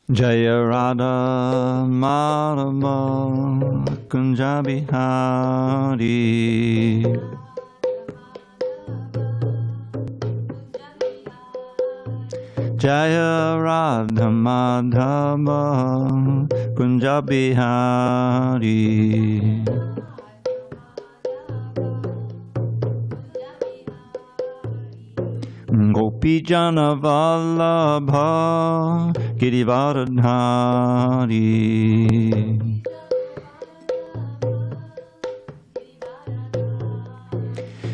Jaya Radha Madhava Kunja Bihari. Jaya Radha Madhava Kunja Bihari. Gopi Jana Vallabha Girivardhari.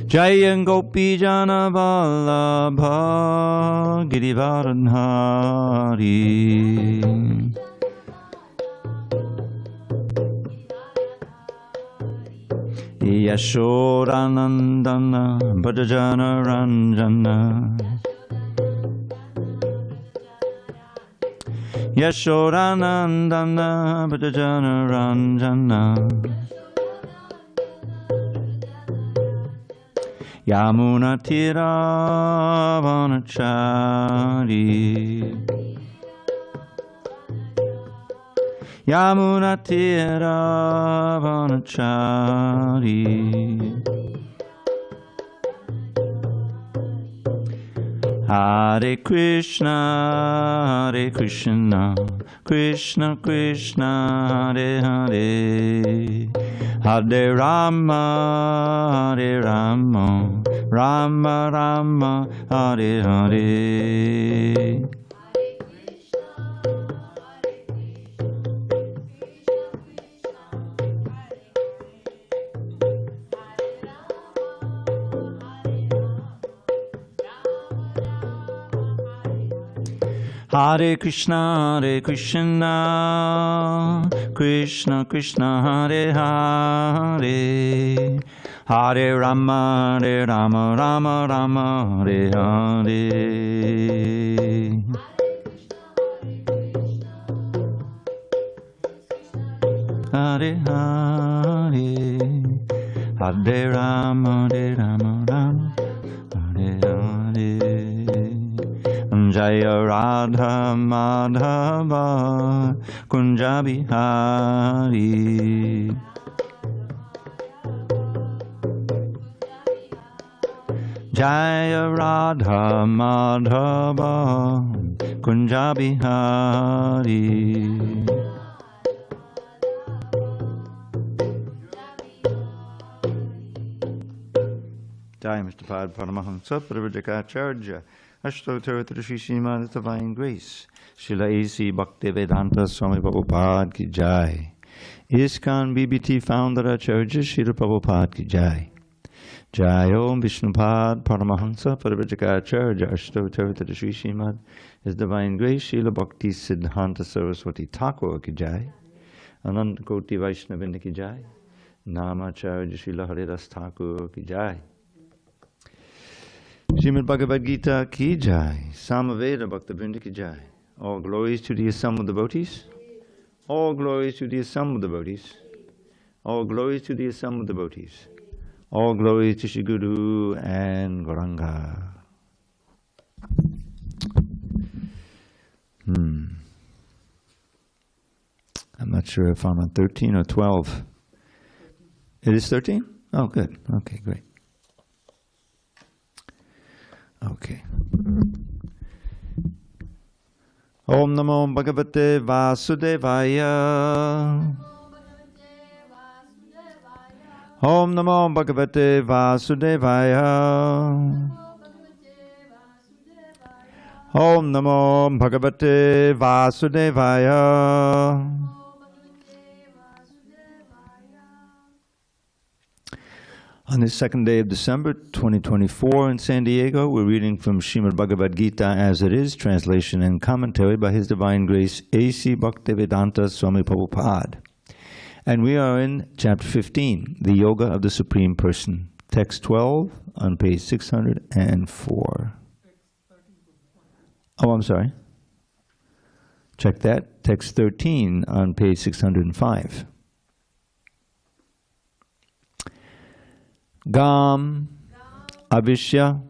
Jaya Gopi Jana Vallabha Girivardhari. Yashodanandana Bhajana Ranjana. Yashodanandana Bhajana Ranjana. Yamuna Tira Vanachari. Yamuna Tira Vanachari. Hare Krishna, Hare Krishna, Krishna Krishna, Hare Hare, Hare Rama, Hare Rama, Rama Rama, Hare Hare. Hare Krishna, Hare Krishna, Krishna Krishna, Hare Hare, Hare Rama, Hare Rama, Rama Rama, Hare Hare. Hare Hare, Hare Rama, Hare Rama, Rama Hare Hare. Jaya Radha Madhava Kunja Bihari. Jaya Radha Madhava Kunja Bihari. Jai Mr. Pad Paramahamsa Pravajaka Ashtottara Shri Srimad Divine Grace, Srila A.C. Bhaktivedanta Swami Prabhupada ki Jai. ISKCON BBT Founder Acharya Srila Prabhupada ki Jai. Jai Om Vishnupad Paramahansa Parivajakacharya Ashtottara Shri Srimad His Divine Grace Srila Bhakti Siddhanta Saraswati Thakur ki Jai. Ananta Koti Vaishnavinda ki Jai. Namacharya Srila Haridas Thakur ki Jai. Srimad Bhagavad Gita ki Jai, Samaveda Bhaktivinoda ki Jai. All glories to the assembled devotees. All glories to the assembled devotees. All glories to the assembled devotees. All glories to Shri Guru and Gauranga. I'm not sure if I'm on 13 or 12. It is 13? Oh, good. Okay, great. Okay. Om Namo Bhagavate Vasudevaya. Om Namo Bhagavate Vasudevaya. Om Namo Bhagavate Vasudevaya. On this second day of December 2024 in San Diego, we're reading from Srimad Bhagavad Gita as it is, translation and commentary by His Divine Grace A.C. Bhaktivedanta Swami Prabhupada. And we are in chapter 15, the Yoga of the Supreme Person, text 12 on page 604. Oh, I'm sorry. Check that. Text 13 on page 605. Gam Avishya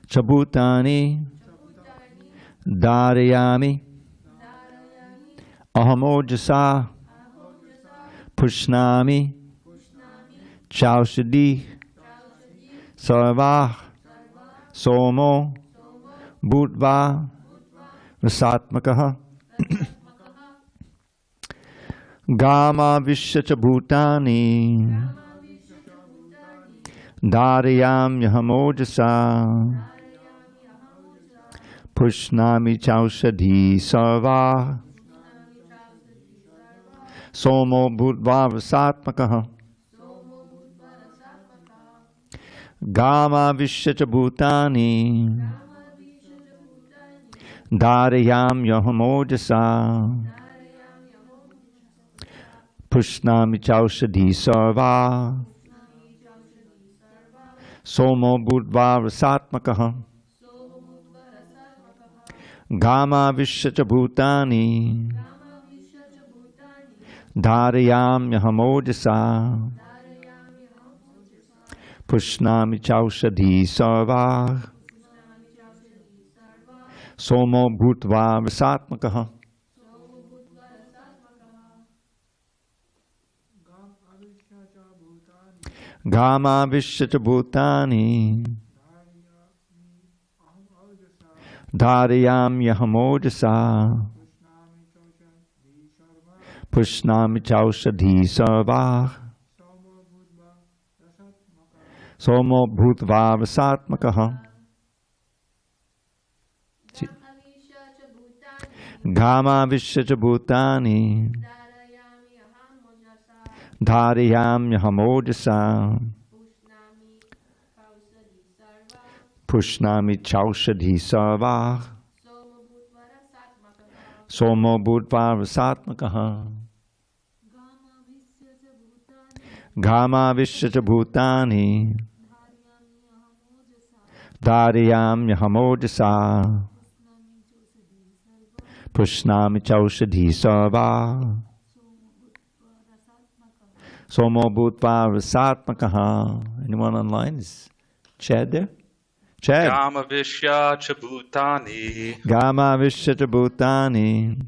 Chabutani Dharayami Ahamojasa Pushnami Chaushadi Sarvah Somo Bhutva Rasatmakaha Gama Vishyacha Bhutani Dharayam Yahamojasa Pushnami Chaushadhi Sarva Somo Bhutva Rasatmakaha Gama Vishyacha Bhutani Dharayam Yahamojasa Pushnami Chaushadhi Sarva Somo Bhutva Rasatmakaha Gama Vishyacha Bhutani Dharayam Yahamojasa Pushnami Chaushadhi Sarva Somo Bhutva Rasatmakaha Gama Vishyacha Bhutani Dharayam Yahamojasa Pushnami Chaushadhi Sarva Somo Bhutva Rasatmakaha Gama Vishyacha Bhutani Dharayam Yahamojasa Pushnami Chaushadhi Sarva Somo Bhutva Rasatmakaha Gama Vishyacha Bhutani Dharayam Yahamojasa Pushnami Chaushadhi Sarva Somo Bhutva Rasatmakaha. Anyone online? Is Chad there? Chad. Gama Vishyacha Bhutani Gama Vishyacha Bhutani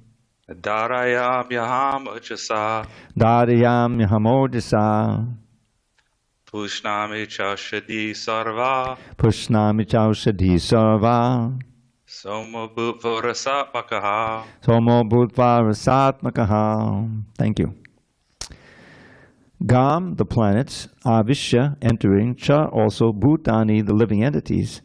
Dharayam Yahamojasa Dharayam Yahamojasa Pushnami Chaushadhi Sarva Pushnami Chaushadhi Sarva Somo Bhutva Rasatmakaha Somo Bhutva Rasatmakaha. Thank you. Gam, the planets, Avishya, entering, Cha, also, Bhutani, the living entities,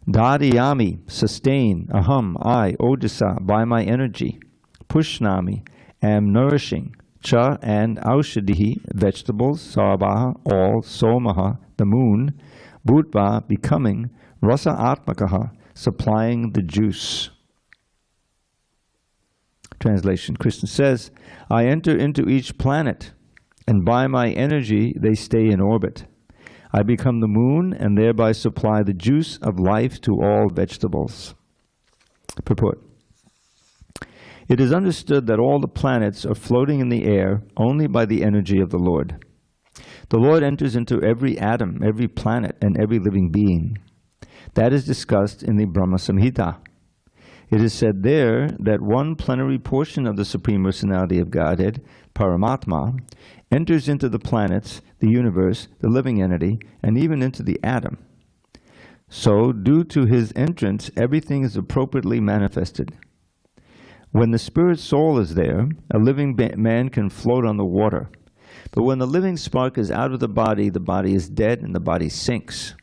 Dharayami, sustain, Aham, I, Ojasa, by my energy, Pushnami, am nourishing, Cha, and Aushadhi, vegetables, Sarvaha, all, Somaha, the moon, Bhutva, becoming, Rasa Atmakaha, supplying the juice. Translation, Krishna says, I enter into each planet, and by my energy they stay in orbit. I become the moon and thereby supply the juice of life to all vegetables. Purport. It is understood that all the planets are floating in the air only by the energy of the Lord. The Lord enters into every atom, every planet, and every living being. That is discussed in the Brahma Samhita. It is said there that one plenary portion of the Supreme Personality of Godhead, Paramatma, enters into the planets, the universe, the living entity, and even into the atom. So, due to his entrance, everything is appropriately manifested. When the spirit soul is there, a living man can float on the water. But when the living spark is out of the body is dead and the body sinks.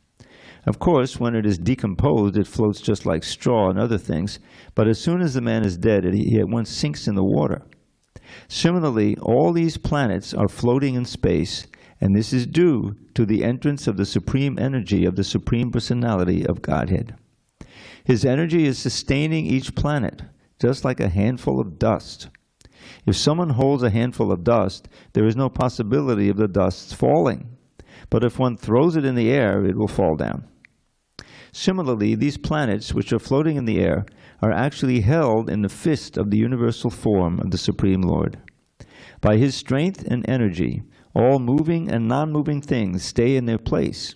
Of course, when it is decomposed, it floats just like straw and other things, but as soon as the man is dead, he at once sinks in the water. Similarly, all these planets are floating in space, and this is due to the entrance of the supreme energy of the Supreme Personality of Godhead. His energy is sustaining each planet, just like a handful of dust. If someone holds a handful of dust, there is no possibility of the dust falling. But if one throws it in the air, it will fall down. Similarly, these planets, which are floating in the air, are actually held in the fist of the universal form of the Supreme Lord. By his strength and energy, all moving and non-moving things stay in their place.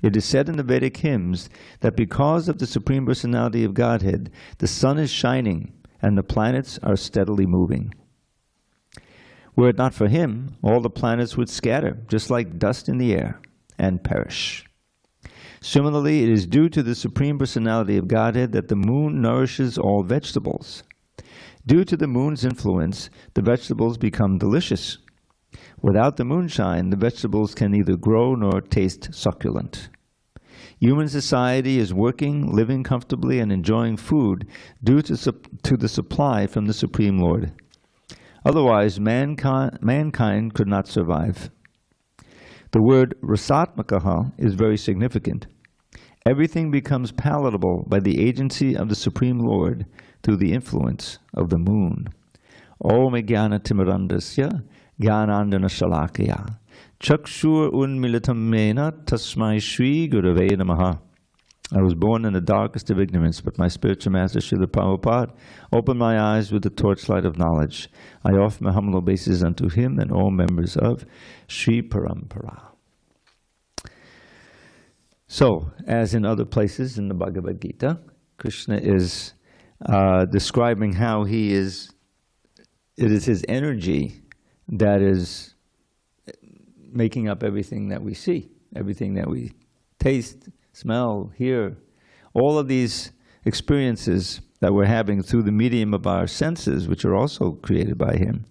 It is said in the Vedic hymns that because of the Supreme Personality of Godhead, the sun is shining and the planets are steadily moving. Were it not for him, all the planets would scatter, just like dust in the air, and perish. Similarly, it is due to the Supreme Personality of Godhead that the moon nourishes all vegetables. Due to the moon's influence, the vegetables become delicious. Without the moonshine, the vegetables can neither grow nor taste succulent. Human society is working, living comfortably, and enjoying food due to the supply from the Supreme Lord. Otherwise, mankind could not survive. The word rasatmakaha is very significant. Everything becomes palatable by the agency of the Supreme Lord through the influence of the moon. Om jnana timirandasya jnanandana shalakaya chakshur unmilitam mena tasmai shri gurave namaha. I was born in the darkest of ignorance, but my spiritual master, Srila Prabhupada, opened my eyes with the torchlight of knowledge. I offer my humble obeisances unto him and all members of Sri Parampara. So, as in other places in the Bhagavad Gita, Krishna is describing how it is his energy that is making up everything that we see, everything that we taste, smell, hear. All of these experiences that we're having through the medium of our senses, which are also created by him,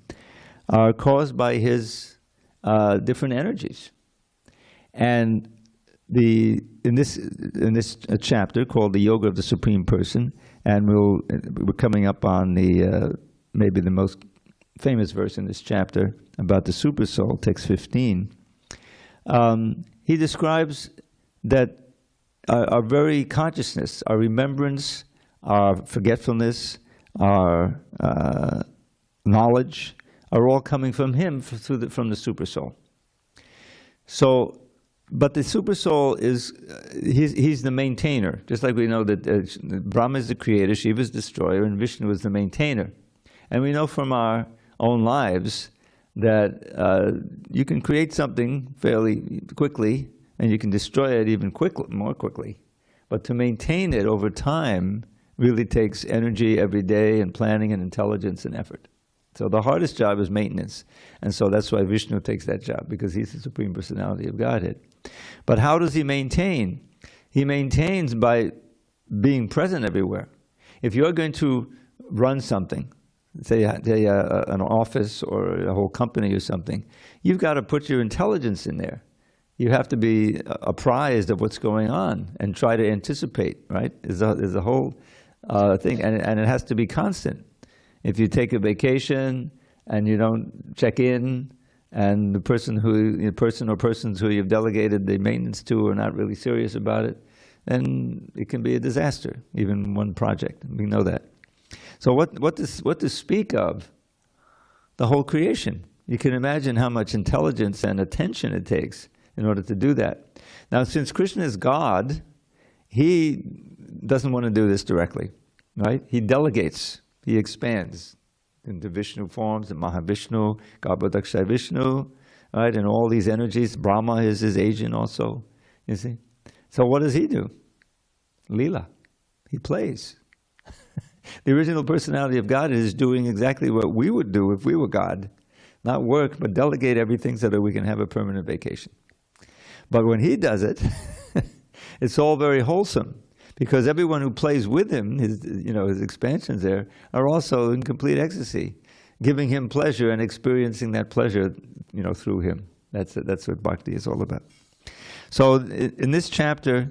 are caused by his different energies. And in this chapter called the Yoga of the Supreme Person, and we're coming up on the maybe the most famous verse in this chapter about the Super Soul, text 15. He describes that our very consciousness, our remembrance, our forgetfulness, our knowledge are all coming from him from the Super Soul. So, but the Super Soul is, he's the maintainer. Just like we know that Brahma is the creator, Shiva is the destroyer, and Vishnu is the maintainer. And we know from our own lives that you can create something fairly quickly, and you can destroy it even more quickly. But to maintain it over time really takes energy every day, and planning, and intelligence, and effort. So the hardest job is maintenance. And so that's why Vishnu takes that job, because he's the Supreme Personality of Godhead. But how does he maintain? He maintains by being present everywhere. If you're going to run something, say an office or a whole company or something, you've got to put your intelligence in there. You have to be apprised of what's going on and try to anticipate, right? Is a whole thing, and it has to be constant. If you take a vacation and you don't check in, and the person or persons who you've delegated the maintenance to are not really serious about it, then it can be a disaster, even one project. We know that. So what to speak of the whole creation? You can imagine how much intelligence and attention it takes in order to do that. Now, since Krishna is God, he doesn't want to do this directly, right? He delegates, he expands into Vishnu forms, and Mahavishnu, Garbhodakshaya Vishnu, right? And all these energies. Brahma is his agent also, you see. So what does he do? Leela. He plays. The original personality of God is doing exactly what we would do if we were God. Not work, but delegate everything so that we can have a permanent vacation. But when he does it, it's all very wholesome, because everyone who plays with him, his expansions there, are also in complete ecstasy, giving him pleasure and experiencing that pleasure, through him. That's what bhakti is all about. So in this chapter,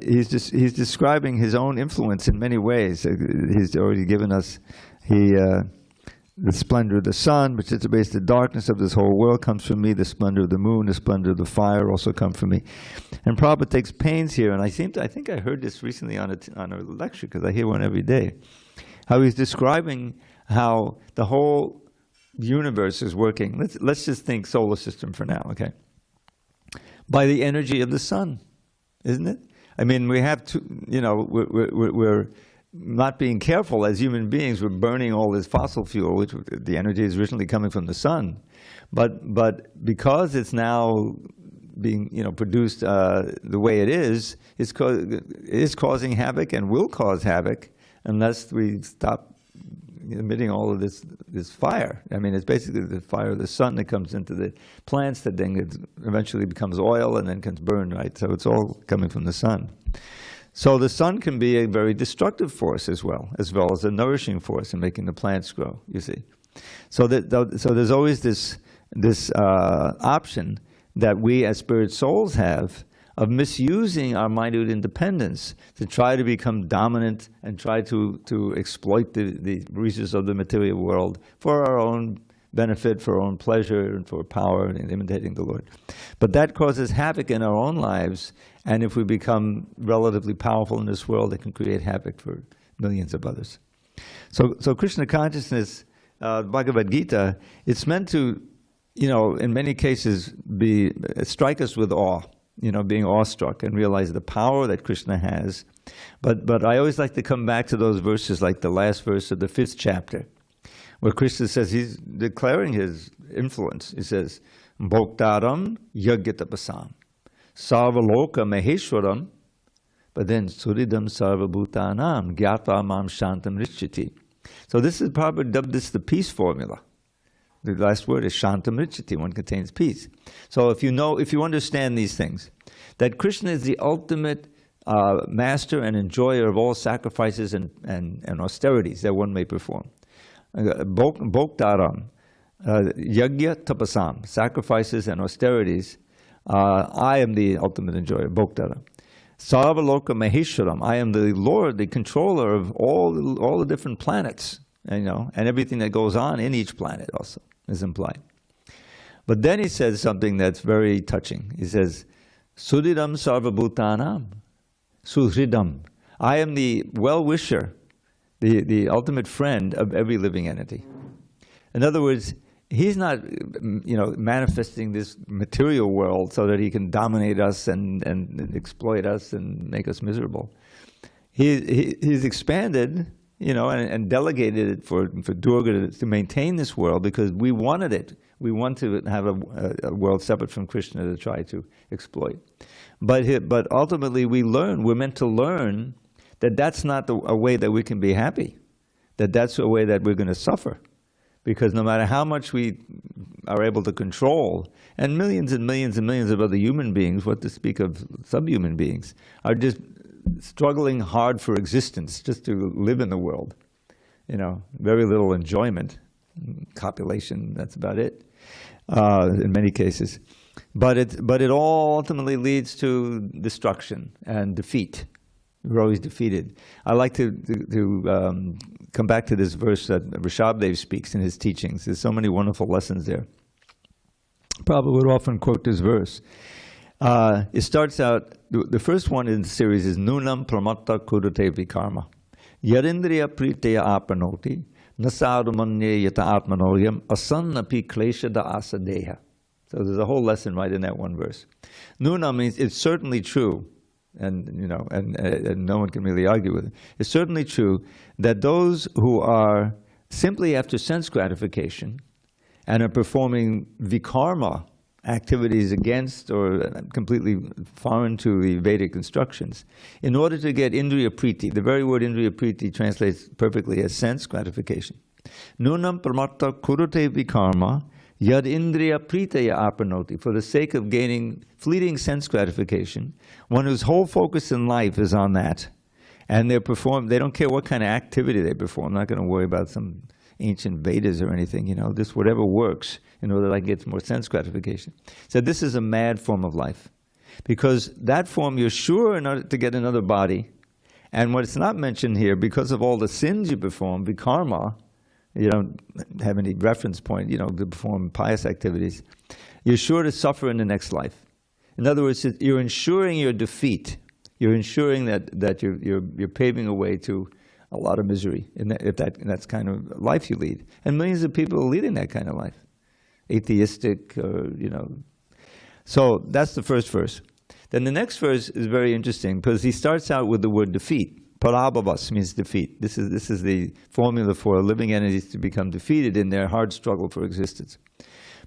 he's describing his own influence in many ways. He's already given us the splendor of the sun, which anticipates the darkness of this whole world, comes from me. The splendor of the moon, the splendor of the fire also come from me. And Prabhupada takes pains here, and I think I heard this recently on a lecture, because I hear one every day, how he's describing how the whole universe is working. Let's just think solar system for now, okay? By the energy of the sun, isn't it? I mean, we have to, we're not being careful as human beings. We're burning all this fossil fuel, which the energy is originally coming from the sun, but because it's now being produced the way it is causing havoc and will cause havoc unless we stop emitting all of this fire. I mean, it's basically the fire of the sun that comes into the plants that then eventually becomes oil and then gets burned, right? So it's all coming from the sun. So the sun can be a very destructive force as well as a nourishing force in making the plants grow, you see. So there's always this option that we as spirit souls have of misusing our minute independence to try to become dominant and try to exploit the resources of the material world for our own benefit, for our own pleasure, and for power, and imitating the Lord. But that causes havoc in our own lives, and if we become relatively powerful in this world, it can create havoc for millions of others. So Krishna consciousness, Bhagavad Gita, it's meant to, in many cases, strike us with awe, being awestruck and realize the power that Krishna has. But I always like to come back to those verses, like the last verse of the 5th chapter, where Krishna says he's declaring his influence. He says, Bhoktaram Yagyatapasam Sarvaloka Maheshwaram, but then Suridam Sarvabhutanam Gyata Mam Shantam Richati. So this is probably dubbed the peace formula. The last word is Shantam Richati, one contains peace. So if you understand these things, that Krishna is the ultimate master and enjoyer of all sacrifices and austerities that one may perform. Bhoktaram, yagya tapasam, sacrifices and austerities, I am the ultimate enjoyer, Bhoktaram. Sarvaloka Maheshwaram, I am the Lord, the controller of all the different planets, and everything that goes on in each planet also is implied. But then he says something that's very touching. He says, Sudhidam Sarvabhutanam, Suhridam, I am the well-wisher, the ultimate friend of every living entity. In other words, he's not, manifesting this material world so that he can dominate us and exploit us and make us miserable. He's expanded, and delegated it for Durga to maintain this world because we wanted it. We want to have a world separate from Krishna to try to exploit. But ultimately we're meant to learn that that's not a way that we can be happy, that's a way that we're going to suffer. Because no matter how much we are able to control, and millions and millions and millions of other human beings, what to speak of subhuman beings, are just struggling hard for existence, just to live in the world. Very little enjoyment, copulation, that's about it, in many cases. But it all ultimately leads to destruction and defeat. We're always defeated. I like to come back to this verse that Rishabdev speaks in his teachings. There's so many wonderful lessons there. Prabhupada would often quote this verse. It starts out, the first one in the series is Nunam Pramatta Kurute Vikarma. Yarindriya Priteya Apanoti Nasadumanye Yata Atmanoyam Asannapi Kleshada Asadeha. So there's a whole lesson right in that one verse. Nunam means it's certainly true. And no one can really argue with it. It's certainly true that those who are simply after sense gratification and are performing vikarma, activities against or completely foreign to the Vedic instructions, in order to get indriya priti, the very word indriya priti translates perfectly as sense gratification. Nunam pramatta kurute vikarma yad indriya pritaya apanoti, for the sake of gaining fleeting sense gratification, one whose whole focus in life is on that. And they don't care what kind of activity they perform. I'm not going to worry about some ancient Vedas or anything, just whatever works in order that I can get more sense gratification. So this is a mad form of life. Because that form, you're sure in order to get another body. And what's not mentioned here, because of all the sins you perform, vikarma, you don't have any reference point, to perform pious activities, you're sure to suffer in the next life. In other words, you're ensuring your defeat. You're ensuring that you're paving a way to a lot of misery, if that's kind of life you lead. And millions of people are leading that kind of life, atheistic, So that's the first verse. Then the next verse is very interesting because he starts out with the word defeat. Parabhavas means defeat. This is the formula for living entities to become defeated in their hard struggle for existence.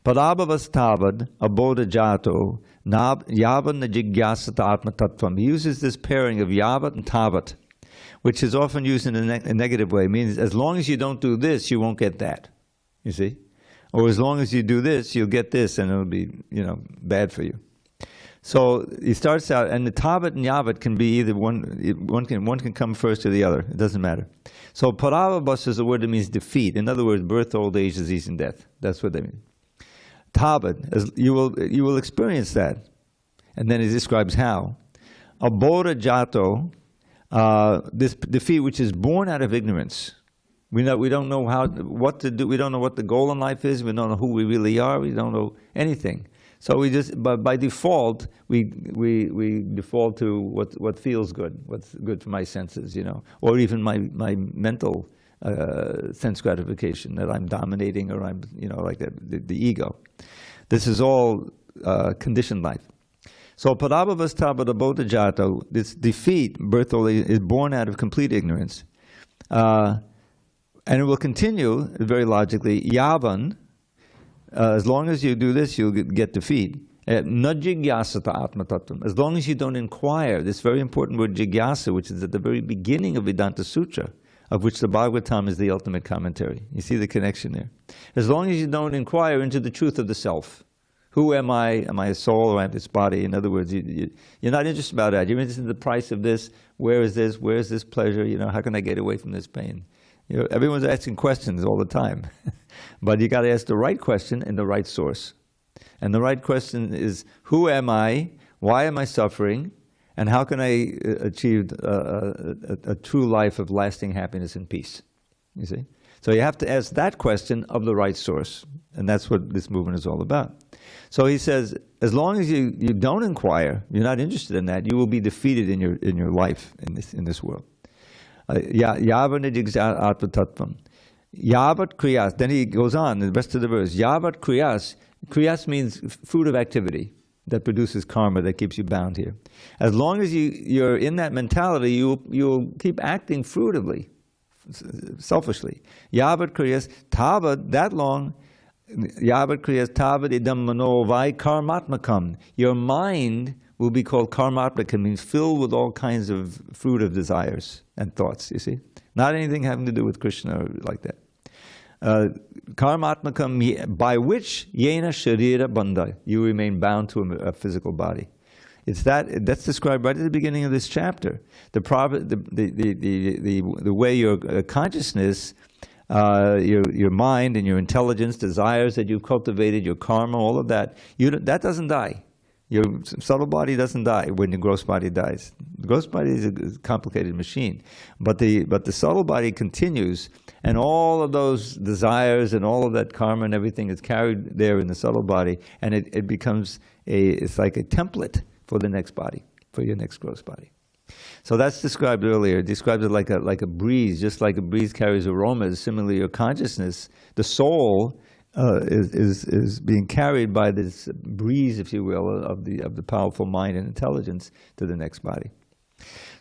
Parabhavas tavad abodha jato yavan jigyasata atma tattvam. He uses this pairing of yavat and tavat. which is often used in a negative way. It means as long as you don't do this, you won't get that. You see? Or as long as you do this, you'll get this, and it'll be, bad for you. So he starts out, and the tavat and yavat can be either one can come first or the other. It doesn't matter. So paravabhas is a word that means defeat. In other words, birth, old age, disease, and death. That's what they mean. Tavat, as you will experience that. And then he describes how. Abodha jato, this defeat which is born out of ignorance. We don't know what to do. We don't know what the goal in life is. We don't know who we really are. We don't know anything. So we just, but by default, we default to what feels good, what's good for my senses, or even my mental sense gratification, that I'm dominating, or I'm, like the ego. This is all conditioned life. So parabhavas tabadabodha jato, this defeat, birth, is born out of complete ignorance. And it will continue, very logically, yavan, as long as you do this, you'll get defeat. Najigyasata atma tattvam. As long as you don't inquire, this very important word jigyasa, which is at the very beginning of Vedanta Sutra, of which the Bhagavatam is the ultimate commentary. You see the connection there. As long as you don't inquire into the truth of the self. Who am I? Am I a soul, or am I this body? In other words, you're not interested about that. You're interested in the price of this. Where is this? Where is this pleasure? How can I get away from this pain? Everyone's asking questions all the time. But you got to ask the right question in the right source. And the right question is, who am I? Why am I suffering? And how can I achieve a true life of lasting happiness and peace? You see? So you have to ask that question of the right source. And that's what this movement is all about. So he says, as long as you don't inquire, you're not interested in that, you will be defeated in your life in this world. Yavat kriyas. Then he goes on, the rest of the verse. Yavat kriyas. Kriyas means fruit of activity that produces karma, that keeps you bound here. As long as you're in that mentality, you'll keep acting fruitively, selfishly. Yavat kriyas tavat, that long. Yavat kriyas tavat idam mano vai karmatmakam. Your mind will be called karmatmakam, means filled with all kinds of fruit of desires and thoughts, you see. Not anything having to do with Krishna or like that. Karmatmakam, by which yena sharira bandha, you remain bound to a physical body. That's described right at the beginning of this chapter. The way your consciousness, your mind and your intelligence, desires that you've cultivated, your karma, all of that, that doesn't die. Your subtle body doesn't die when your gross body dies. The gross body is a complicated machine, but the subtle body continues, and all of those desires and all of that karma and everything is carried there in the subtle body, and it becomes it's like a template for the next body, for your next gross body. So that's described earlier. It describes it like a breeze, just like a breeze carries aromas. Similarly, your consciousness, the soul, is being carried by this breeze, if you will, of the powerful mind and intelligence to the next body.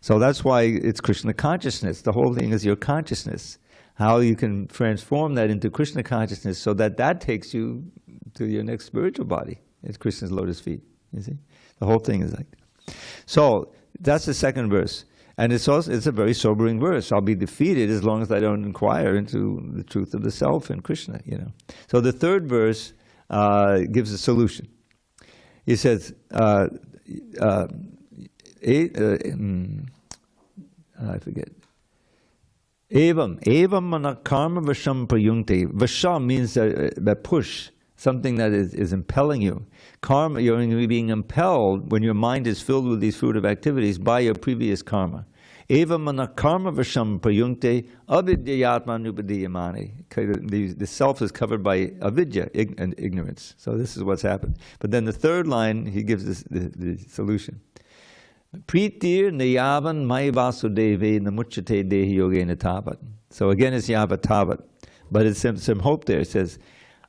So that's why it's Krishna consciousness. The whole thing is your consciousness. How you can transform that into Krishna consciousnness so that takes you to your next spiritual body. It's Krishna's lotus feet. You see, the whole thing is like that. So that's the second verse. And it's a very sobering verse. I'll be defeated as long as I don't inquire into the truth of the self and Krishna, So the third verse gives a solution. He says, I forget. Evam mana karma vasham prayunte. Vasham means that push, something that is impelling you. Karma, you're being impelled when your mind is filled with these fruitive activities by your previous karma. Eva mana karma vasham prayunte avidyayatma nupadiyamani. The self is covered by avidya, ignorance. So this is what's happened. But then the third line, he gives the solution. Pritir nayavan mai vasudeve namuchate dehi yogena tavat. So again it's yavat tavat. But it's some hope there. It says,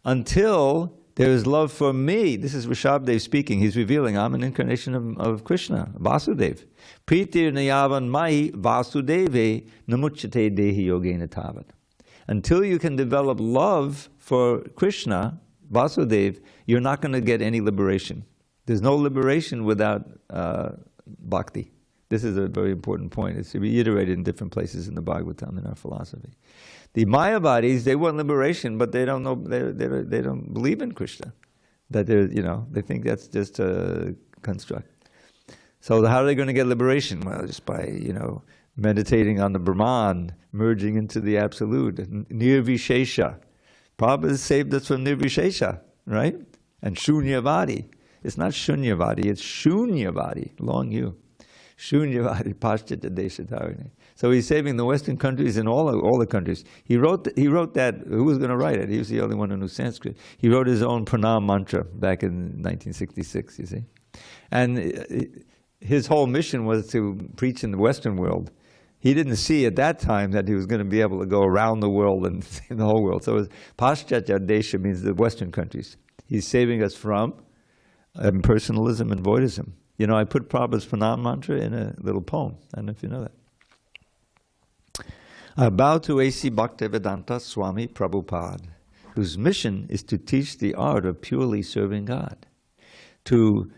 until there is love for me. This is Rishabdev speaking. He's revealing I'm an incarnation of Krishna, Vasudev. Pritir nayavan mai vasudeve namuchate dehi yogena tavat. Until you can develop love for Krishna, Vasudev, you're not going to get any liberation. There's no liberation without bhakti, This is a very important point. It's reiterated in different places in the Bhagavatam in our philosophy. The Mayavadis, they want liberation, but they don't know. They don't believe in Krishna. That they think that's just a construct. So how are they going to get liberation? Well, just by meditating on the Brahman, merging into the Absolute, Nirvishesha. Prabhupada saved us from Nirvishesha, right? And Shunyavadi. It's not Shunyavadi, it's Shunyavadi, long U. Shunyavadi, Paschatya Desha Dharine. So he's saving the Western countries and all the countries. He wrote that, who was going to write it? He was the only one who knew Sanskrit. He wrote his own pranam mantra back in 1966, you see. And his whole mission was to preach in the Western world. He didn't see at that time that he was going to be able to go around the world and in the whole world. So it was Paschatya Desha, means the Western countries. He's saving us from impersonalism and voidism. I put Prabhupada's pranam mantra in a little poem. I don't know if you know that. I bow to A.C. Bhaktivedanta Swami Prabhupada, whose mission is to teach the art of purely serving God. To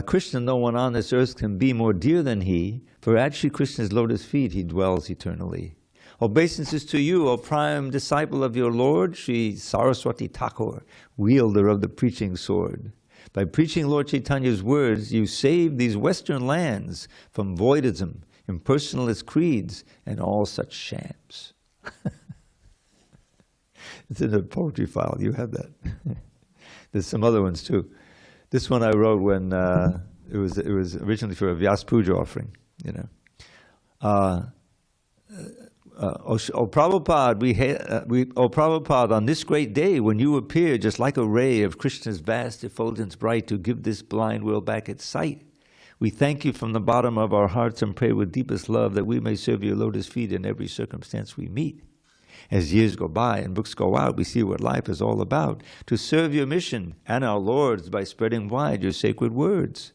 Krishna, no one on this earth can be more dear than he, for at Shri Krishna's lotus feet he dwells eternally. Obeisances to you, O prime disciple of your Lord, Sri Saraswati Thakur, wielder of the preaching sword. By preaching Lord Chaitanya's words, you save these Western lands from voidism, impersonalist creeds, and all such shams. It's in the poetry file. You have that. There's some other ones too. This one I wrote when it was originally for a Vyas Puja offering. O Prabhupada, on this great day when you appear just like a ray of Krishna's vast effulgence bright to give this blind world back its sight, we thank you from the bottom of our hearts and pray with deepest love that we may serve your lotus feet in every circumstance we meet. As years go by and books go out, we see what life is all about, to serve your mission and our Lord's by spreading wide your sacred words.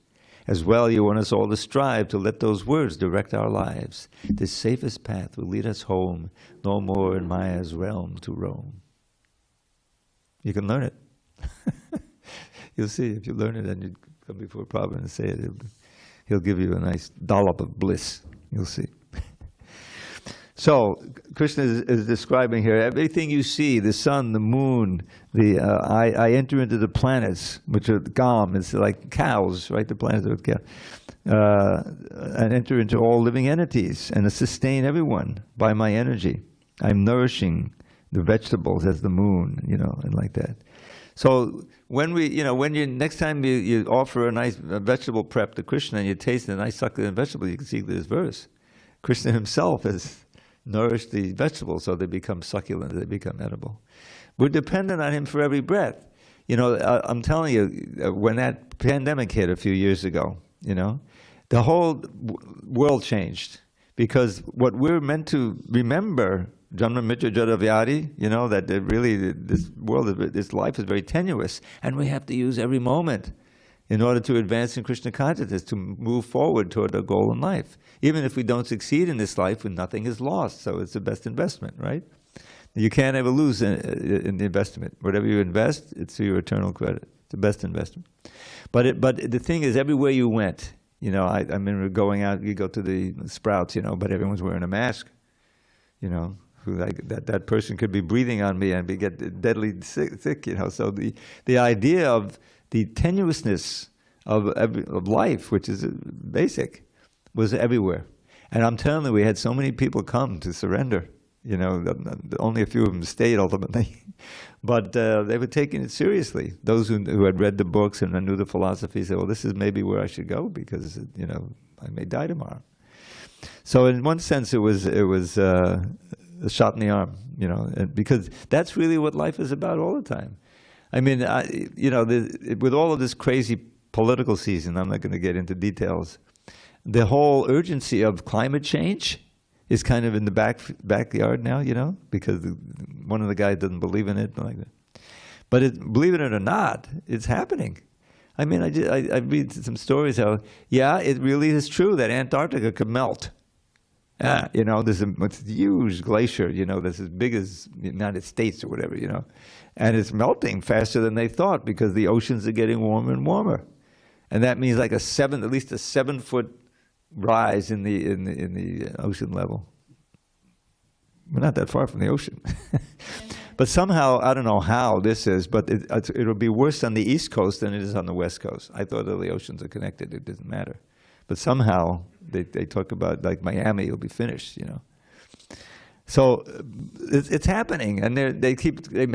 As well, you want us all to strive to let those words direct our lives. This safest path will lead us home, no more in Maya's realm to roam. You can learn it. You'll see, if you learn it and you come before Prabhupada and say it, he'll give you a nice dollop of bliss. You'll see. So, Krishna is describing here, everything you see, the sun, the moon, I enter into the planets, which are Gam, it's like cows, right? The planets are cows. And enter into all living entities and sustain everyone by my energy. I'm nourishing the vegetables as the moon, and like that. So when next time you offer a nice vegetable prep to Krishna and you taste a nice succulent vegetable, you can see this verse. Krishna himself has nourished the vegetables so they become succulent, they become edible. We're dependent on him for every breath. I'm telling you, when that pandemic hit a few years ago, the whole world changed. Because what we're meant to remember, Janma Mitra Jada Vyadi, that really this life is very tenuous, and we have to use every moment in order to advance in Krishna consciousness, to move forward toward our goal in life. Even if we don't succeed in this life, nothing is lost, so it's the best investment, right? You can't ever lose in the investment. Whatever you invest, it's to your eternal credit. It's the best investment. But the thing is, everywhere you went, I mean, going out, you go to the Sprouts, but everyone's wearing a mask, who that person could be breathing on me and get deadly sick, So the idea of the tenuousness of life, which is basic, was everywhere. And I'm telling you, we had so many people come to surrender. Only a few of them stayed ultimately. But they were taking it seriously. Those who had read the books and knew the philosophy said, well, this is maybe where I should go because, I may die tomorrow. So in one sense, it was a shot in the arm, because that's really what life is about all the time. I mean, with all of this crazy political season, I'm not going to get into details, the whole urgency of climate change is kind of in the backyard now, because one of the guys doesn't believe in it. Like that. But believe it or not, it's happening. I mean, I read some stories how, it really is true that Antarctica could melt. There's a huge glacier, that's as big as the United States or whatever, and it's melting faster than they thought because the oceans are getting warmer and warmer. And that means like at least a 7-foot rise in the ocean level. We're not that far from the ocean. But somehow, I don't know how this is, but it'll be worse on the East Coast than it is on the West Coast. I thought all the oceans are connected. It doesn't matter. But somehow, they talk about, like Miami will be finished, you know. So it's happening. And they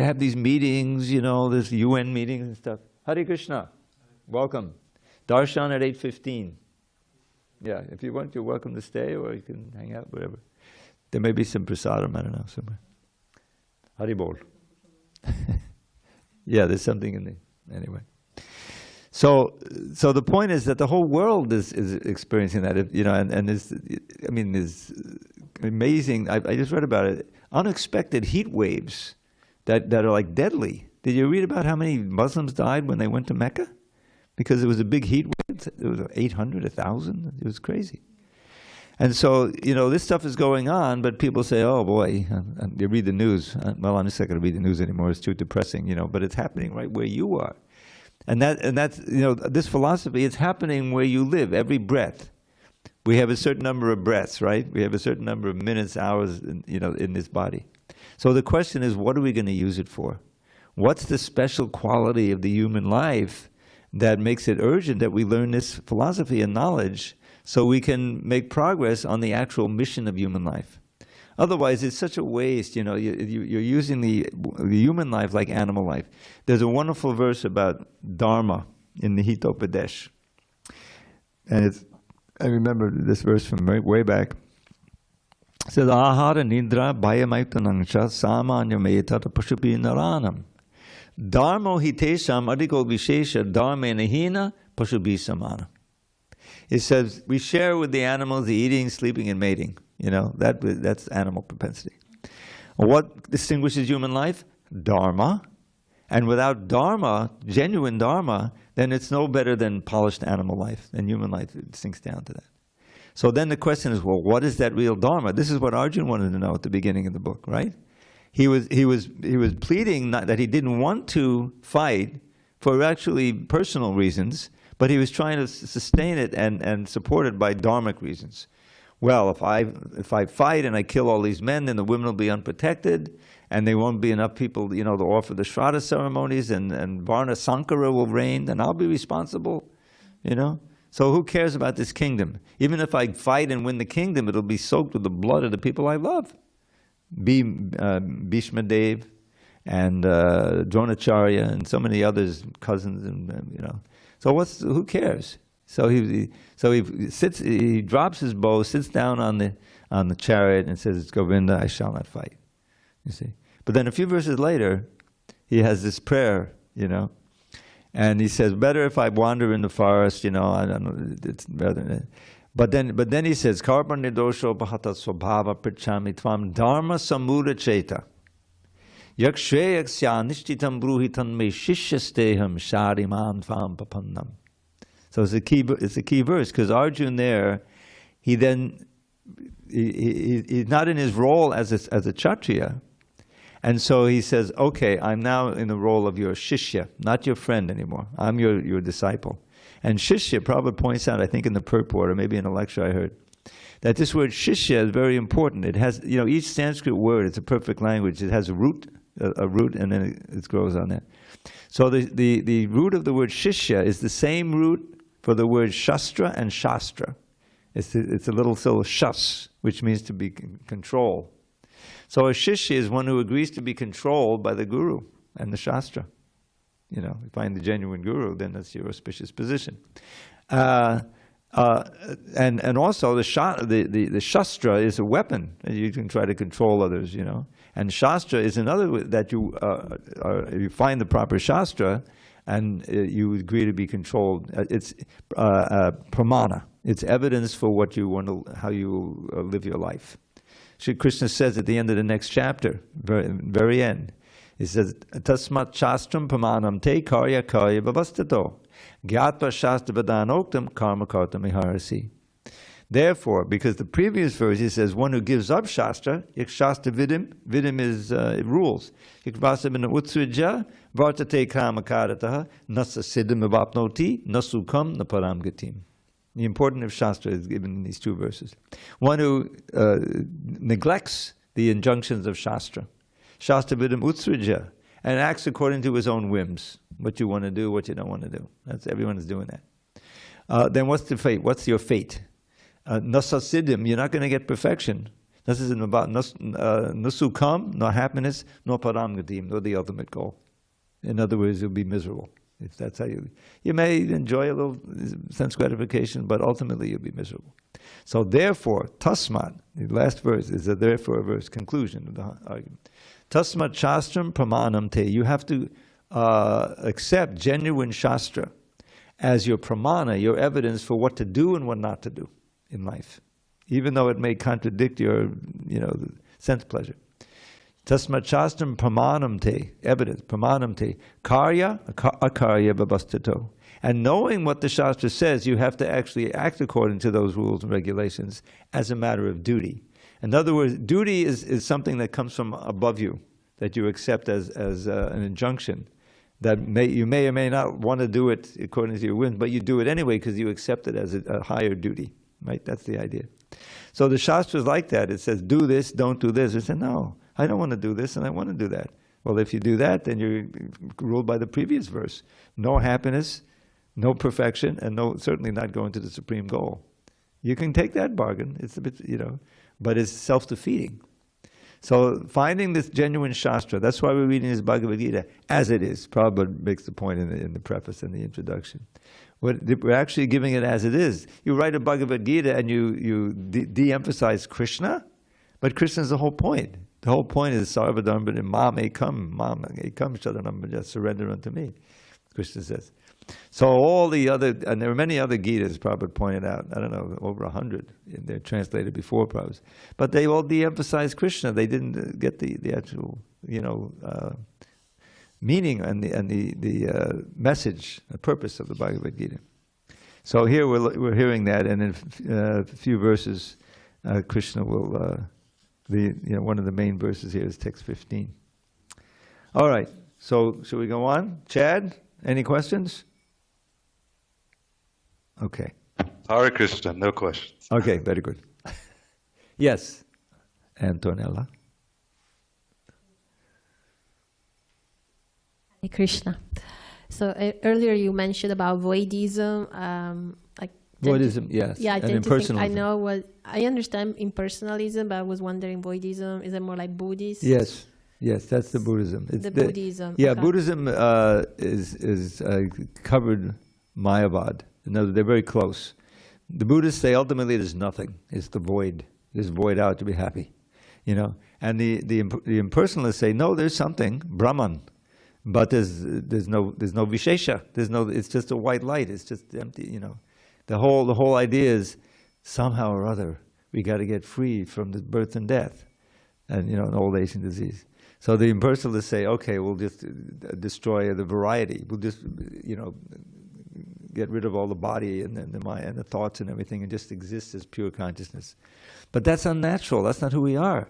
have these meetings, you know, this UN meetings and stuff. Hare Krishna. Welcome. Darshan at 8:15. Yeah, if you want, you're welcome to stay, or you can hang out, whatever. There may be some prasadam, I don't know, somewhere. Haribol. Yeah, there's something in the, anyway. So the point is that the whole world is experiencing that, you know, and is, I mean, is amazing. I just read about it. Unexpected heat waves that are like deadly. Did you read about how many Muslims died when they went to Mecca? Because it was a big heat wave. It was 800, 1,000. It was crazy. And so, you know, this stuff is going on, but people say, oh boy, you read the news. Well, I'm just not going to read the news anymore. It's too depressing, you know, but it's happening right where you are. And that's, you know, this philosophy, it's happening where you live, every breath. We have a certain number of breaths, right? We have a certain number of minutes, hours, you know, in this body. So the question is, what are we going to use it for? What's the special quality of the human life that makes it urgent that we learn this philosophy and knowledge so we can make progress on the actual mission of human life? Otherwise, it's such a waste. You know, you're using the human life like animal life. There's a wonderful verse about Dharma in the Hitopadesh. And I remember this verse from way back. It says, Ahara nidra bhayamaitanangsha samanya metata pashupi naranam. Dharmo hitesham adiko vishesha dharmena hina pashubi samana. It says, we share with the animals the eating, sleeping, and mating. You know, that's animal propensity. What distinguishes human life? Dharma. And without Dharma, genuine Dharma, then it's no better than polished animal life. And human life, it sinks down to that. So then the question is, well, what is that real Dharma? This is what Arjuna wanted to know at the beginning of the book, right? He was pleading that he didn't want to fight for actually personal reasons, but he was trying to sustain it and support it by dharmic reasons. Well, if I fight and I kill all these men, then the women will be unprotected, and there won't be enough people, you know, to offer the Shraddha ceremonies, and Varna Sankara will reign, and I'll be responsible, you know? So who cares about this kingdom? Even if I fight and win the kingdom, it'll be soaked with the blood of the people I love. Bhishma Dev and Dronacharya and so many others, cousins, and you know. So who cares? So he drops his bow, sits down on the chariot, and says, "It's Govinda, I shall not fight." You see. But then a few verses later, he has this prayer, you know, and he says, "Better if I wander in the forest, you know. I don't know. It's better." But then he says, "Karma nidosho bhata swabhava prichami tvam dharma samura cheta yakshreyaksya nishtitam bruhitan me shishyasteham sharimam tvam papannam." So it's a key verse, because Arjuna there, he's not in his role as a Kshatriya, and so he says, okay, I'm now in the role of your shishya, not your friend anymore. I'm your disciple. And shishya, Prabhupada points out, I think in the purport, or maybe in a lecture I heard, that this word shishya is very important. It has, you know, each Sanskrit word, it's a perfect language. It has a root, and then it grows on that. So the root of the word shishya is the same root for the word shastra and shastra. It's a little shas, which means to be control. So a shishya is one who agrees to be controlled by the guru and the shastra. You know, you find the genuine guru, then that's your auspicious position. And also the shastra is a weapon, and you can try to control others. You know, and shastra is another that you find the proper shastra, and you agree to be controlled. It's pramana. It's evidence for what you want to, how you live your life. Shri Krishna says at the end of the next chapter, very end, he says, "Tasmat shastram pramanam te karya karya bhavastato gyatva shastra vadanoktam karma karta miharasi." Therefore, because the previous verse he says, one who gives up shastra, yik shastra vidim is rules. Yik vasabina utsvija vartate kama karataha nasa siddham avapnoti nasukam naparam gatim. The importance of Shastra is given in these two verses. One who neglects the injunctions of Shastra, Shastra vidam utsrija, and acts according to his own whims, what you want to do, what you don't want to do. Everyone is doing that. Then what's the fate? What's your fate? Nasasiddhim, you're not going to get perfection. This isn't about nusukam, nor happiness, nor paramgatim, nor the ultimate goal. In other words, you'll be miserable. If that's how you may enjoy a little sense gratification, but ultimately you'll be miserable. So therefore, tasmat, the last verse is a therefore verse, conclusion of the argument. Tasmat shastram pramanam te. You have to accept genuine shastra as your pramana, your evidence for what to do and what not to do in life, even though it may contradict your, sense pleasure. Tasmat shastram pramanam te, evidence, pramanam te, karya, akarya babastito. And knowing what the Shastra says, you have to actually act according to those rules and regulations as a matter of duty. In other words, duty is something that comes from above you, that you accept as an injunction, that you may or may not want to do it according to your whims, but you do it anyway because you accept it as a higher duty, right? That's the idea. So the Shastra is like that. It says, do this, don't do this. It says, no, I don't want to do this and I want to do that. Well, if you do that, then you're ruled by the previous verse. No happiness, no perfection, and certainly not going to the supreme goal. You can take that bargain. It's a bit, but it's self-defeating. So finding this genuine Shastra, that's why we're reading this Bhagavad Gita as it is. Prabhupada makes the point in the preface and the introduction. We're actually giving it as it is. You write a Bhagavad Gita and you de-emphasize Krishna, but Krishna is the whole point. The whole point is sarvadharma mam ekam, sharanam, just surrender unto me, Krishna says. So all the other, and there are many other Gitas, Prabhupada pointed out, I don't know, over 100, they're translated before Prabhupada, but they all de-emphasized Krishna. They didn't get the actual, meaning and the message, the purpose of the Bhagavad Gita. So here we're hearing that, and in a few verses, Krishna will, one of the main verses here is text 15. All right, so should we go on? Chad, any questions? Okay. Hare Krishna, no questions. Okay, very good. Yes, Antonella. Hare Krishna. So earlier you mentioned about Voidism, Voidism, yes. Yeah, and impersonalism. I know I understand impersonalism, but I was wondering Voidism, is it more like Buddhist? Yes, that's the Buddhism. It's Buddhism. Yeah, okay. Buddhism is covered Mayavad. They're very close. The Buddhists say ultimately there's nothing. It's the void. There's void out to be happy, And the impersonalists say no, there's something, Brahman, but there's no Vishesha. It's just a white light. It's just empty. The whole idea is somehow or other we got to get free from the birth and death, and an old age and disease. So the impersonalists say, okay, we'll just destroy the variety. We'll just get rid of all the body and the mind and the thoughts and everything, and just exist as pure consciousness. But that's unnatural. That's not who we are.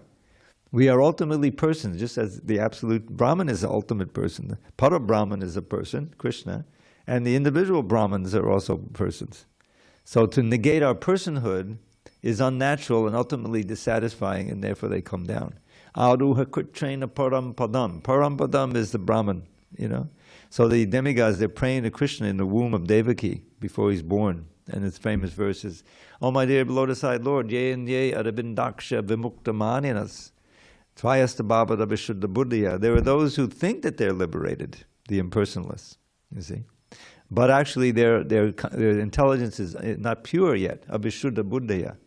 We are ultimately persons, just as the absolute Brahman is the ultimate person. The Para-Brahman is a person, Krishna, and the individual Brahmans are also persons. So to negate our personhood is unnatural and ultimately dissatisfying, and therefore they come down. Aruha Kritrena Param Padam. Param Padam is the Brahman, So the demigods, they're praying to Krishna in the womb of Devaki before he's born. And its famous verses, "Oh my dear lotus-eyed Lord, ye and ye arabindaksha vimukta maninas, tvayasta baba vishuddha buddhiya." There are those who think that they're liberated, the impersonalists, you see. But actually their intelligence is not pure yet, abhishuddha buddhiya,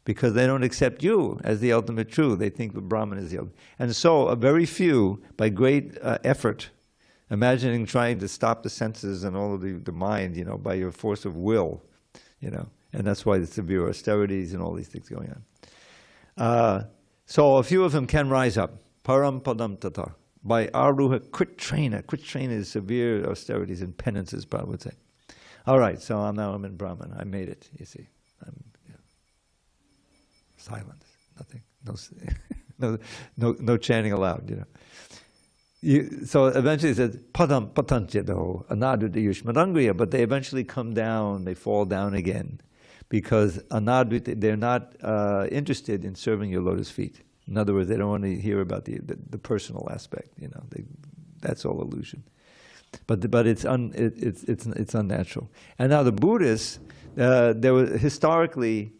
because they don't accept you as the ultimate truth. They think the Brahman is the ultimate. And so a very few, by great effort, imagining trying to stop the senses and all of the mind, by your force of will, and that's why the severe austerities and all these things going on. So a few of them can rise up. Param padam tata. By aruha kritrena. Kritrena is severe austerities and penances, Prabhupada would say. All right, so now I'm in Brahman. I made it, you see. Silence, nothing, no chanting aloud, So eventually it says, padam patanchyato, anadu yushmadangriya, but they eventually come down, they fall down again. because anadvita, they're not interested in serving your lotus feet. In other words, they don't want to hear about the personal aspect. That's all illusion. But it's unnatural. And now the Buddhists, there was historically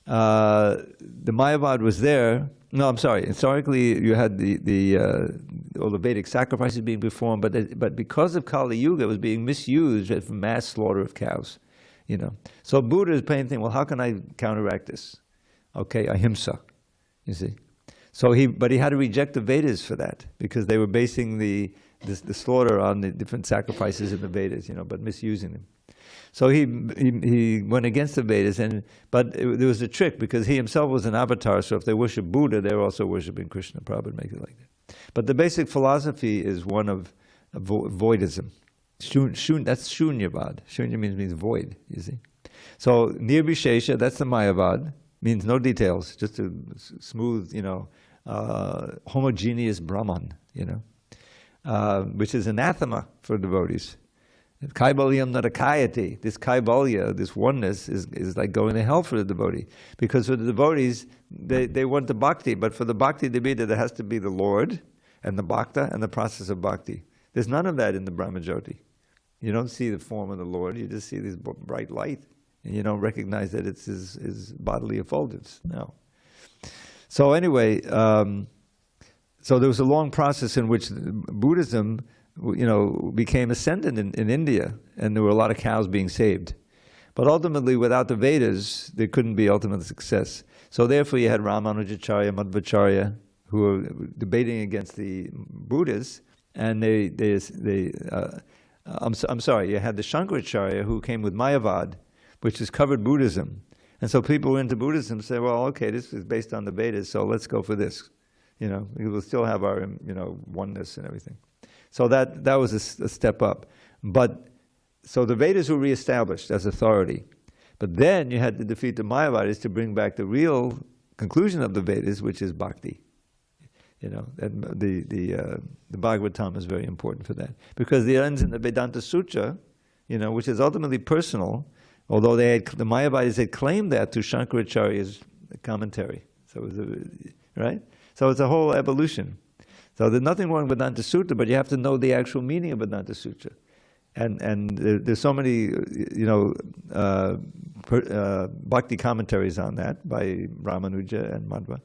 the Mayavad was there. No, I'm sorry. Historically, you had all the Vedic sacrifices being performed, but because of Kali Yuga, it was being misused for mass slaughter of cows. So Buddha is thinking, well, how can I counteract this? Okay, ahimsa. You see. So he had to reject the Vedas for that, because they were basing the slaughter on the different sacrifices in the Vedas, but misusing them. So he went against the Vedas, but there was a trick, because he himself was an avatar. So if they worship Buddha, they're also worshiping Krishna. Prabhupada make it like that. But the basic philosophy is one of voidism. That's shunyavad. Shunya means void. You see. So nirbhishesha, that's the Mayavad, means no details, just a smooth, homogeneous Brahman. Which is anathema for devotees. Kaibalyam narakayati. This kaibalya, this oneness, is like going to hell for the devotee. Because for the devotees, they want the bhakti, but for the bhakti devita, there has to be the Lord and the bhakta and the process of bhakti. There's none of that in the Brahmajyoti. You don't see the form of the Lord, you just see this bright light, and you don't recognize that it's his bodily effulgence. No. So anyway, so there was a long process in which Buddhism, became ascendant in India, and there were a lot of cows being saved. But ultimately, without the Vedas, there couldn't be ultimate success. So therefore, you had Ramanujacharya, Madhvacharya, who were debating against the Buddhists, and I'm sorry, you had the Shankaracharya, who came with Mayavad, which is covered Buddhism. And so people who were into Buddhism say, well, okay, this is based on the Vedas, so let's go for this. We will still have our, oneness and everything. So that was a step up. So the Vedas were reestablished as authority. But then you had to defeat the Mayavadis to bring back the real conclusion of the Vedas, which is bhakti. The Bhagavatam is very important for that. Because it ends in the Vedanta Sutra, which is ultimately personal, although the Mayavadis had claimed that to Shankaracharya's commentary. So it was right? So it's a whole evolution. So there's nothing wrong with Vedanta Sutra, but you have to know the actual meaning of Vedanta Sutra. And there's so many, bhakti commentaries on that by Ramanuja and Madhva.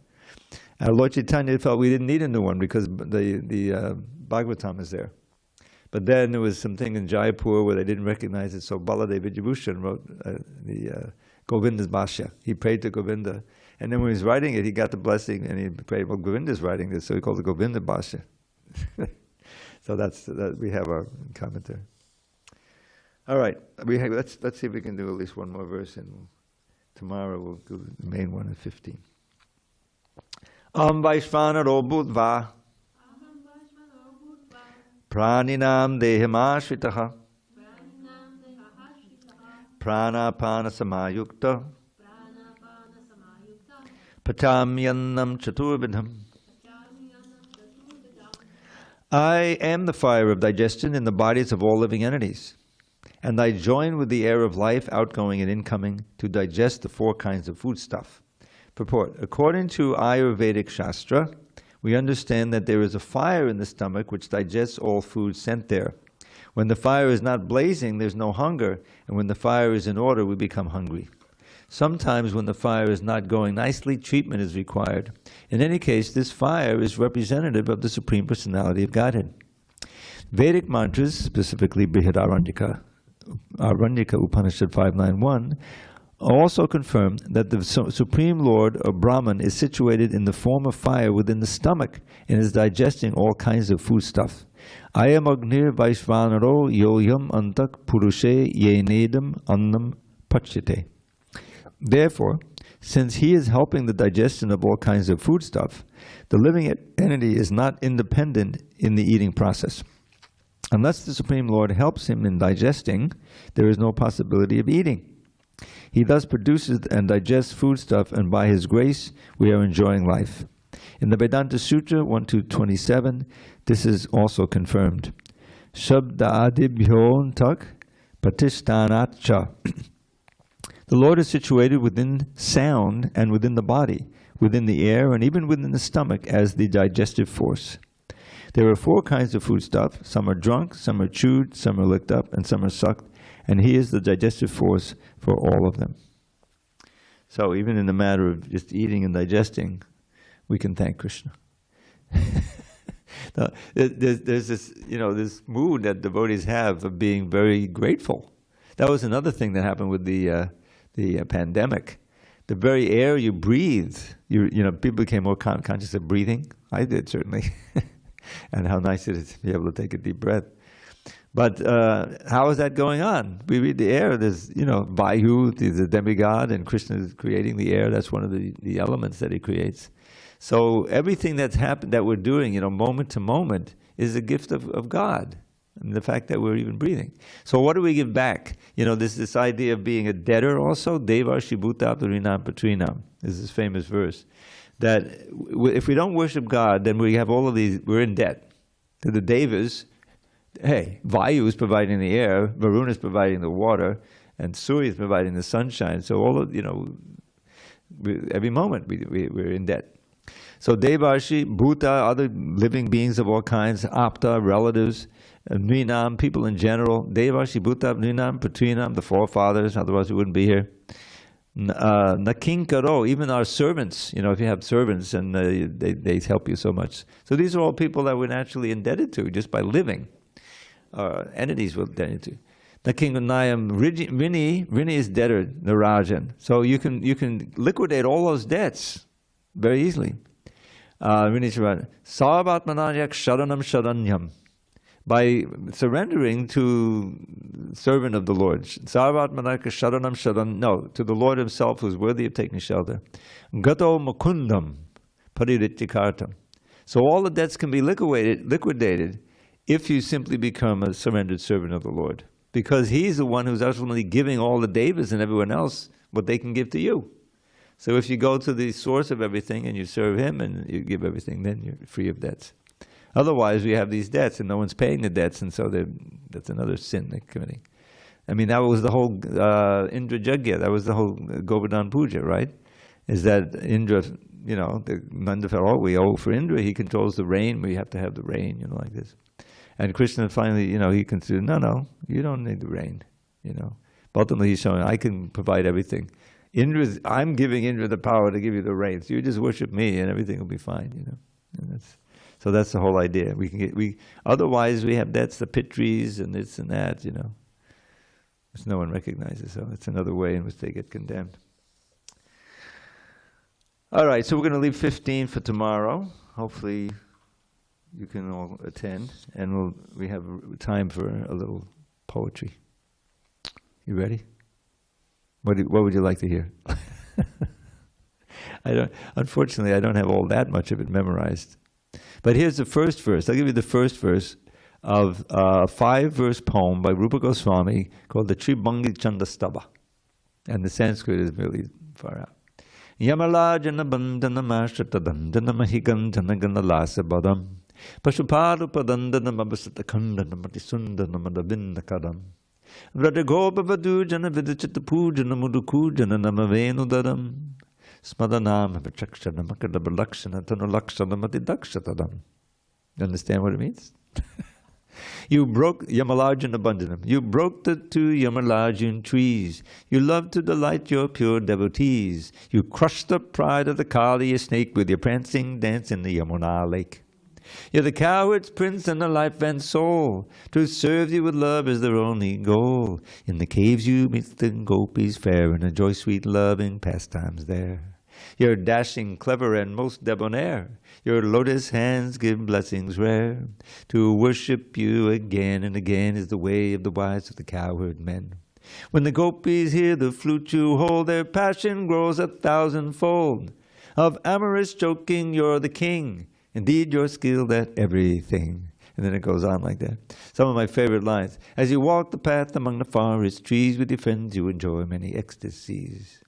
Lord Chaitanya felt we didn't need a new one because the Bhagavatam is there. But then there was something in Jaipur where they didn't recognize it, so Baladev Vijayabhushan wrote the Govinda's Bhashya. He prayed to Govinda. And then when he was writing it, he got the blessing, and he prayed, well, Govinda's writing this, so he called it Govinda Bhashya. So that we have our commentary. All right, let's see if we can do at least one more verse, and tomorrow we'll do the main one at 15. Vaishvanaro Budva Praninam Dehimashvitaha Pranapana Samayukta Patamyannam Chaturvidham. I am the fire of digestion in the bodies of all living entities, and I join with the air of life, outgoing and incoming, to digest the 4 kinds of foodstuff. Purport. According to Ayurvedic Shastra, we understand that there is a fire in the stomach which digests all food sent there. When the fire is not blazing, there's no hunger, and when the fire is in order, we become hungry. Sometimes when the fire is not going nicely, treatment is required. In any case, this fire is representative of the Supreme Personality of Godhead. Vedic mantras, specifically Brihadaranyaka Upanishad 591, also confirm that the Supreme Lord or Brahman is situated in the form of fire within the stomach and is digesting all kinds of foodstuff. Ayam Agnir Vaishvanaro Yoyam Antak Purushe Yenedam Annam Pachyate. Therefore, since he is helping the digestion of all kinds of foodstuff, the living entity is not independent in the eating process. Unless the Supreme Lord helps him in digesting, there is no possibility of eating. He thus produces and digests foodstuff, and by his grace, we are enjoying life. In the Vedanta Sutra 1-27, this is also confirmed. Shabda adibhyon tak patishtanat cha. The Lord is situated within sound and within the body, within the air, and even within the stomach as the digestive force. There are 4 kinds of foodstuff. Some are drunk, some are chewed, some are licked up, and some are sucked. And He is the digestive force for all of them. So even in the matter of just eating and digesting, we can thank Krishna. Now, there's this, this mood that devotees have of being very grateful. That was another thing that happened with the pandemic. The very air you breathe, people became more conscious of breathing. I did, certainly. And how nice it is to be able to take a deep breath. But how is that going on? We read the air, there's, Vayu, the demigod, and Krishna is creating the air. That's one of the elements that He creates. So everything that's happened, that we're doing, moment to moment, is a gift of God. And the fact that we're even breathing. So what do we give back? This idea of being a debtor also. Devarshi bhuta rinam patrinam is this famous verse. That if we don't worship God, then we have all of these, we're in debt. To the devas, hey, Vayu is providing the air, Varuna is providing the water, and Surya is providing the sunshine. So all of, every moment we're in debt. So Devarshi, Bhuta, other living beings of all kinds, Apta, relatives, Nrinam, people in general, Devarshi, Bhuta, Nrinam, Patrinam, the forefathers, otherwise we wouldn't be here. Nakinkaro, even our servants, if you have servants and they help you so much. So these are all people that we're naturally indebted to just by living. Entities we're indebted to. Nakingunayam, Rini is debtor, Narajan. So you can liquidate all those debts very easily. Rini Sarvatmanayak Sharanam Sharanyam. By surrendering to servant of the Lord. Sarvatmanaka sharanam sharan, no, to the Lord Himself who is worthy of taking shelter. Gato mukundam pariritikartam. So all the debts can be liquidated if you simply become a surrendered servant of the Lord. Because He's the one who's ultimately giving all the devas and everyone else what they can give to you. So if you go to the source of everything and you serve Him and you give everything, then you're free of debts. Otherwise, we have these debts, and no one's paying the debts, and so that's another sin they're committing. I mean, that was the whole Indra Jagya, that was the whole Govardhan Puja, right? Is that Indra, the Nanda felt, we owe for Indra, he controls the rain, we have to have the rain, like this. And Krishna finally, he considered, no, you don't need the rain, Ultimately, he's showing, I can provide everything. I'm giving Indra the power to give you the rain, so you just worship me, and everything will be fine, And so that's the whole idea. Otherwise we have debts, the pitris and this and that, which no one recognizes. So it's another way in which they get condemned. All right, so we're going to leave 15 for tomorrow. Hopefully you can all attend, and we have time for a little poetry. You ready? What would you like to hear? Unfortunately, I don't have all that much of it memorized. But here's the first verse. I'll give you the first verse of a 5-verse poem by Rupa Goswami called the Tribhangi Chandastava. And the Sanskrit is really far out. Yamalajana bandana mashatadandana mahigandana ganalasa badam Pashuparu padandana mabasata kandana matisundana madabinda kadam Vradagopa vadujana vidichita pujana mudukujana namavenu dadam Smadanam Chakshana Makadabalakshana Tanulakshana Matidakshadam. You understand what it means? You broke Yamalajana Bandhanam. You broke the 2 Yamalajana trees. You loved to delight your pure devotees. You crushed the pride of the Kali snake with your prancing dance in the Yamuna lake. You're the coward's prince and the life and soul. To serve you with love is their only goal. In the caves you meet the gopis fair and enjoy sweet loving pastimes there. You're dashing, clever, and most debonair. Your lotus hands give blessings rare. To worship you again and again is the way of the wise of the cowherd men. When the gopis hear the flute you hold, their passion grows 1,000-fold. Of amorous joking you're the king. Indeed, you're skilled at everything. And then it goes on like that. Some of my favorite lines. As you walk the path among the forest trees with your friends, you enjoy many ecstasies.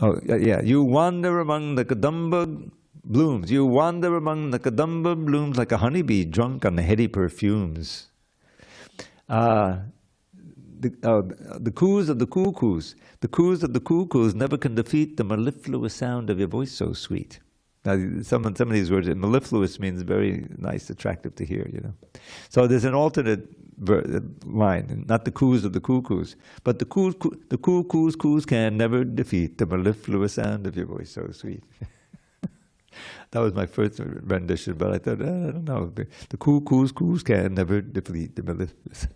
You wander among the Kadamba blooms. You wander among the Kadamba blooms like a honeybee drunk on the heady perfumes. the coos of the cuckoos. The coos of the cuckoos never can defeat the mellifluous sound of your voice so sweet. Now, some of these words, mellifluous means very nice, attractive to hear, you know. So there's an alternate line, not the coos of the cuckoos, but the coos can never defeat the mellifluous sound of your voice so sweet. That was my first rendition, but I thought, I don't know, the coos can never defeat the mellifluous.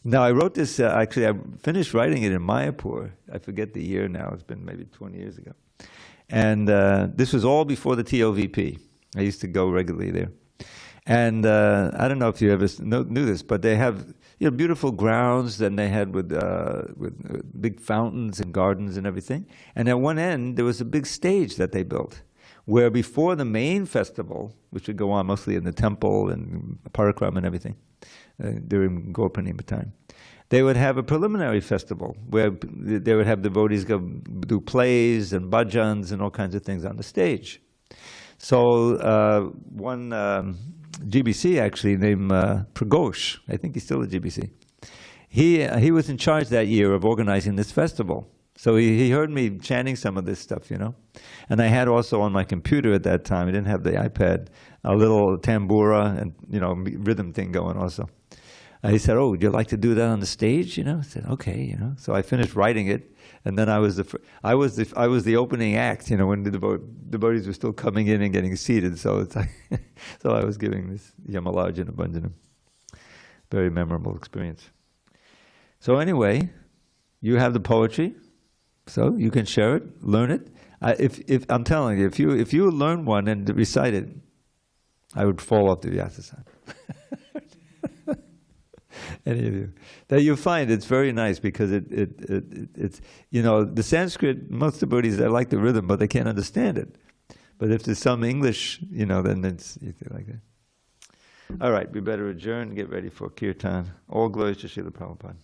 Now, I wrote this, actually, I finished writing it in Mayapur. I forget the year now, it's been maybe 20 years ago. And this was all before the TOVP. I used to go regularly there. And I don't know if you ever knew this, but they have beautiful grounds that they had with big fountains and gardens and everything. And at one end, there was a big stage that they built, where before the main festival, which would go on mostly in the temple and Parakram and everything, during Gaurpanima time, they would have a preliminary festival where they would have devotees go do plays and bhajans and all kinds of things on the stage. So one GBC actually named Pragosh, I think he's still a GBC, he was in charge that year of organizing this festival. So he heard me chanting some of this stuff, you know. And I had also on my computer at that time, I didn't have the iPad, a little tambura and, rhythm thing going also. He said, "Oh, would you like to do that on the stage?" I said, "Okay," So I finished writing it, and then I was the opening act, when the devotees were still coming in and getting seated. So it's like, so I was giving this Yamalajana Bhanjanam. Very memorable experience. So anyway, you have the poetry, so you can share it, learn it. If I'm telling you, if you learn one and recite it, I would fall off the Vyasa-san. Any of you that you find it's very nice because it's the Sanskrit, most devotees, they like the rhythm but they can't understand it, but if there's some English then it's like that. All right, we better adjourn and get ready for kirtan. All glories to Srila Prabhupada.